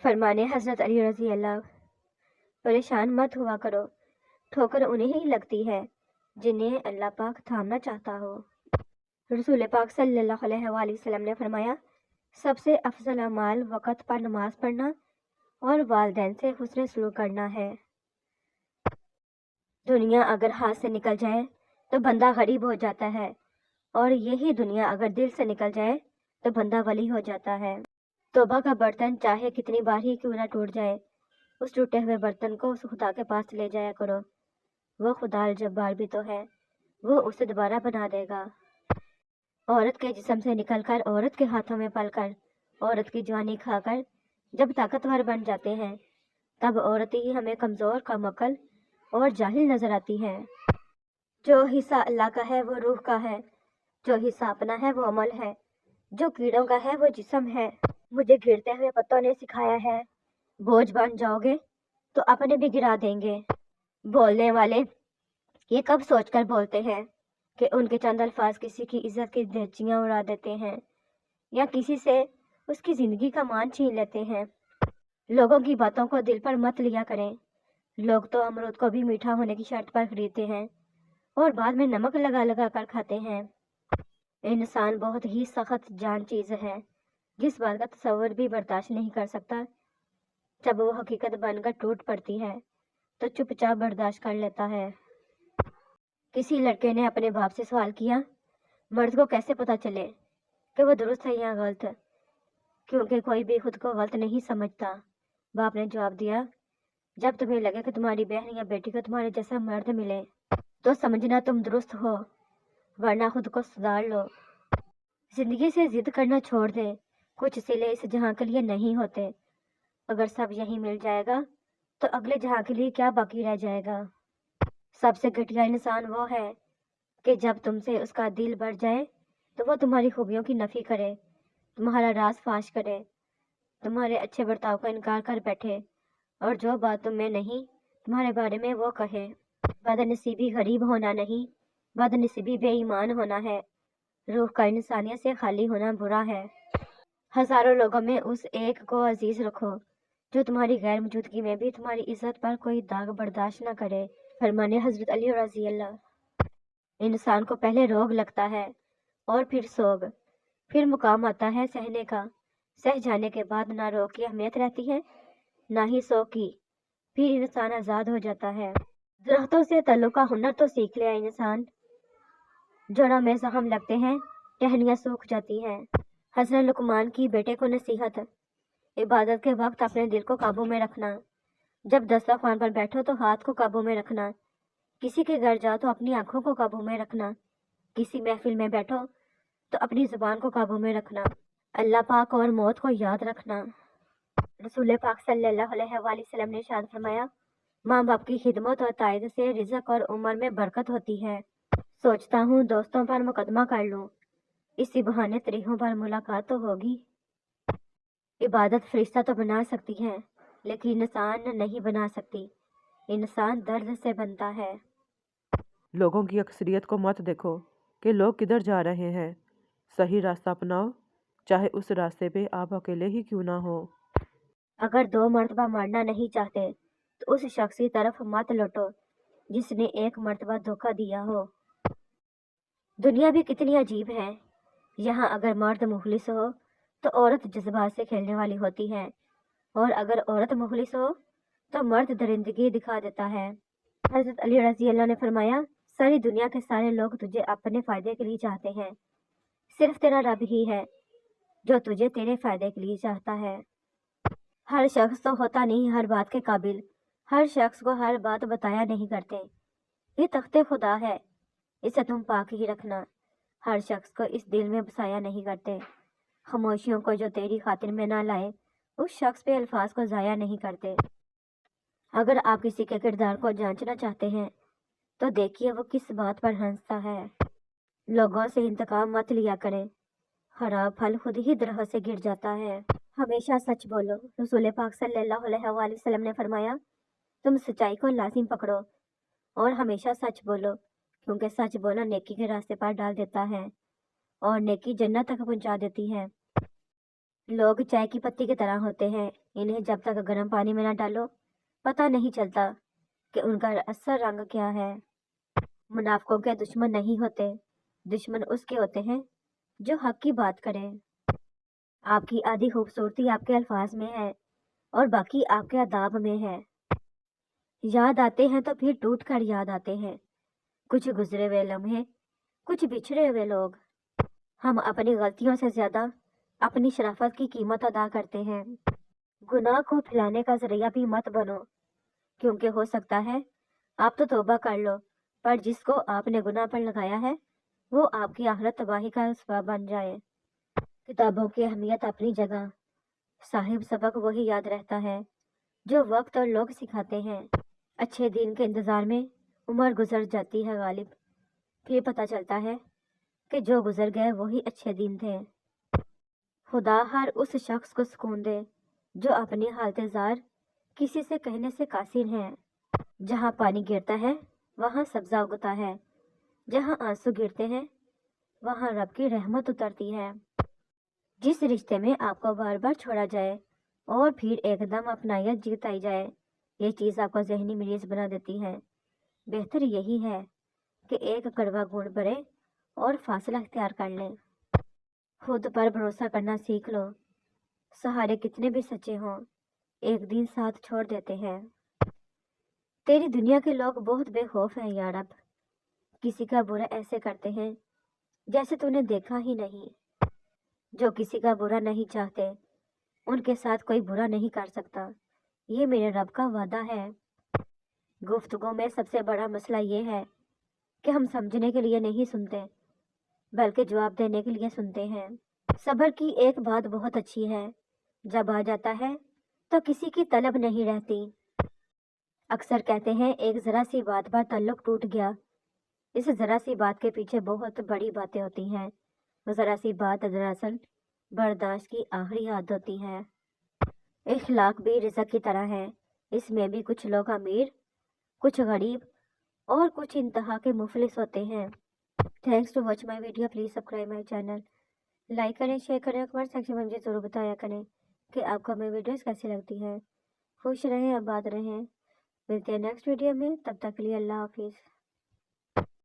फरमाने हजरत अली रजी अल्लाह, परेशान मत हुआ करो, ठोकर उन्हें ही लगती है जिन्हें अल्लाह पाक थामना चाहता हो। रसूल पाक सल्लल्लाहु अलैहि वसल्लम ने फरमाया, सबसे अफजल अमाल वक़्त पर नमाज पढ़ना और वालिदैन से हुस्न सलूक करना है। दुनिया अगर हाथ से निकल जाए तो बंदा गरीब हो जाता है, और यही दुनिया अगर दिल से निकल जाए तो बंदा वली हो जाता है। तौबा का बर्तन चाहे कितनी बार ही क्यों ना टूट जाए, उस टूटे हुए बर्तन को उस खुदा के पास ले जाया करो। वो खुदा अल जब्बार भी तो है, वो उसे दोबारा बना देगा। औरत के जिस्म से निकलकर औरत के हाथों में पलकर औरत की जवानी खाकर जब ताकतवर बन जाते हैं, तब औरत ही हमें कमज़ोर, कमअक्ल और जाहिल नजर आती है। जो हिस्सा अल्लाह का है वो रूह का है, जो हिस्सा अपना है वो अमल है, जो कीड़ों का है वो जिस्म है। मुझे गिरते हुए पत्तों ने सिखाया है, बोझ बन जाओगे तो अपने भी गिरा देंगे। बोलने वाले ये कब सोचकर बोलते हैं कि उनके चंद अल्फाज किसी की इज्जत की धज्जियां उड़ा देते हैं या किसी से उसकी जिंदगी का मान छीन लेते हैं। लोगों की बातों को दिल पर मत लिया करें। लोग तो अमरूद को भी मीठा होने की शर्त पर खरीदते हैं और बाद में नमक लगा लगा कर खाते हैं। इंसान बहुत ही सख्त जान चीज़ है, जिस बात का तसव्वुर भी बर्दाश्त नहीं कर सकता। जब वो हकीकत बनकर टूट पड़ती है तो चुपचाप बर्दाश्त कर लेता है। किसी लड़के ने अपने बाप से सवाल किया, मर्द को कैसे पता चले कि वो दुरुस्त है या गलत, क्योंकि कोई भी खुद को गलत नहीं समझता। बाप ने जवाब दिया, जब तुम्हें लगे कि तुम्हारी बहन या बेटी को तुम्हारे जैसा मर्द मिले तो समझना तुम दुरुस्त हो, वरना खुद को सुधार लो। जिंदगी से जिद करना छोड़ दें। कुछ सिले इस जहां के लिए नहीं होते। अगर सब यहीं मिल जाएगा तो अगले जहां के लिए क्या बाकी रह जाएगा। सबसे घटिया इंसान वो है कि जब तुमसे उसका दिल बढ़ जाए तो वो तुम्हारी खूबियों की नफी करे, तुम्हारा राज फाश करे, तुम्हारे अच्छे बर्ताव का इनकार कर बैठे, और जो बात तुम में नहीं तुम्हारे बारे में वो कहे। बदनसीबी गरीब होना नहीं, बदनसीबी बेईमान होना है। रूह का इंसानियत से खाली होना बुरा है। हजारों लोगों में उस एक को अजीज रखो जो तुम्हारी गैर मौजूदगी में भी तुम्हारी इज्जत पर कोई दाग बर्दाश्त न करे। फरमाने हजरत अली रजी अल्लाह, इंसान को पहले रोग लगता है और फिर सोग, फिर मुकाम आता है सहने का। सह जाने के बाद ना रोग की अहमियत रहती है ना ही सोग की, फिर इंसान आज़ाद हो जाता है। दरख्तों से तल्लुक का हुनर तो सीख लिया इंसान, जड़ों में जख्म लगते हैं, टहनियाँ सूख जाती हैं। हज़रत लुकमान की बेटे को नसीहत, इबादत के वक्त अपने दिल को काबू में रखना। जब दस्तरखान पर बैठो तो हाथ को काबू में रखना, किसी के घर जाओ तो अपनी आंखों को काबू में रखना, किसी महफिल में बैठो तो अपनी जुबान को काबू में रखना, अल्लाह पाक और मौत को याद रखना। रसूल पाक सल्लल्लाहु अलैहि वसल्लम ने इरशाद फरमाया, माँ बाप की खिदमत और तायद से रिज़्क और उम्र में बरकत होती है। सोचता हूँ दोस्तों पर मुकदमा कर लूँ, इसी बहाने तरीकों पर मुलाकात तो होगी। इबादत फरिश्ता तो बना सकती है लेकिन इंसान नहीं बना सकती। इंसान दर्द से बनता है। लोगों की अक्सरियत को मत देखो कि लोग किधर जा रहे हैं। सही रास्ता अपनाओ, चाहे उस रास्ते पे आप अकेले ही क्यों ना हो। अगर 2 मरतबा मरना नहीं चाहते तो उस शख्स की तरफ मत लौटो जिसने 1 मरतबा धोखा दिया हो। दुनिया भी कितनी अजीब है। यहाँ अगर मर्द मुखलिस हो तो औरत जज्बात से खेलने वाली होती है, और अगर औरत मुखलिस हो तो मर्द दरिंदगी दिखा देता है। हजरत अली रजी अल्लाह ने फरमाया, सारी दुनिया के सारे लोग तुझे अपने फायदे के लिए चाहते हैं, सिर्फ तेरा रब ही है जो तुझे तेरे फायदे के लिए चाहता है। हर शख्स तो होता नहीं हर बात के काबिल, हर शख्स को हर बात बताया नहीं करते। ये तख्ते खुदा है, इसे तुम पाक ही रखना। हर शख्स को इस दिल में बसाया नहीं करते। खामोशियों को जो तेरी खातिर में ना लाए, उस शख्स पे अल्फाज को ज़ाया नहीं करते। अगर आप किसी के किरदार को जांचना चाहते हैं तो देखिए वो किस बात पर हंसता है। लोगों से इंतकाम मत लिया करें, खराब फल खुद ही दरख्त से गिर जाता है। हमेशा सच बोलो। रसूल पाक सल्लल्लाहु अलैहि वसल्लम ने फरमाया, तुम सच्चाई को लाजिम पकड़ो और हमेशा सच बोलो, क्योंकि सच बोलना नेकी के रास्ते पर डाल देता है और नेकी जन्नत तक पहुंचा देती है। लोग चाय की पत्ती की तरह होते हैं, इन्हें जब तक गर्म पानी में न डालो पता नहीं चलता कि उनका असर रंग क्या है। मुनाफिकों के दुश्मन नहीं होते, दुश्मन उसके होते हैं जो हक की बात करें। आपकी आधी खूबसूरती आपके अल्फाज में है और बाकी आपके अदाब में है। याद आते हैं तो फिर टूट कर याद आते हैं, कुछ गुजरे हुए लम्हे, कुछ बिछड़े हुए लोग। हम अपनी गलतियों से ज्यादा अपनी शराफत की कीमत अदा करते हैं। गुनाह को फैलाने का जरिया भी मत बनो, क्योंकि हो सकता है आप तो तौबा कर लो, पर जिसको आपने गुनाह पर लगाया है वो आपकी आखिरत तबाही का सबब बन जाए। किताबों की अहमियत अपनी जगह, साहिब सबक वही याद रहता है जो वक्त और लोग सिखाते हैं। अच्छे दिन के इंतजार में उम्र गुजर जाती है गालिब, फिर पता चलता है कि जो गुजर गए वही अच्छे दिन थे। खुदा हर उस शख्स को सुकून दे जो अपनी हालत जार किसी से कहने से कासिर है। जहाँ पानी गिरता है वहाँ सब्जा उगता है, जहाँ आंसू गिरते हैं वहाँ रब की रहमत उतरती है। जिस रिश्ते में आपको बार बार छोड़ा जाए और फिर एकदम अपनायत जताई जाए, ये चीज़ आपको जहनी मरीज बना देती है। बेहतर यही है कि एक कड़वा गुण बढ़े और फासला इख्तियार कर लें। खुद पर भरोसा करना सीख लो, सहारे कितने भी सच्चे हों एक दिन साथ छोड़ देते हैं। तेरी दुनिया के लोग बहुत बेखौफ हैं यार, अब किसी का बुरा ऐसे करते हैं जैसे तूने देखा ही नहीं। जो किसी का बुरा नहीं चाहते उनके साथ कोई बुरा नहीं कर सकता, ये मेरे रब का वादा है। गुफ्तगू में सबसे बड़ा मसला ये है कि हम समझने के लिए नहीं सुनते बल्कि जवाब देने के लिए सुनते हैं। सब्र की एक बात बहुत अच्छी है, जब आ जाता है तो किसी की तलब नहीं रहती। अक्सर कहते हैं एक ज़रा सी बात पर ताल्लुक टूट गया, इस ज़रा सी बात के पीछे बहुत बड़ी बातें होती हैं। वो ज़रा सी बात दरअसल बर्दाश्त की आखिरी हद होती है। इखलाक भी रिज़्क की तरह है, इसमें भी कुछ लोग अमीर, कुछ गरीब और कुछ इंतहा के मुफलिस होते हैं। Thanks to watch my video, please subscribe my channel, like करें, शेयर करें, कमेंट सेक्शन में मुझे ज़रूर बताया करें कि आपको मेरी वीडियोस कैसी लगती हैं। खुश रहें, आबाद रहें। मिलते हैं नेक्स्ट वीडियो में, तब तक के लिए अल्लाह हाफिज़।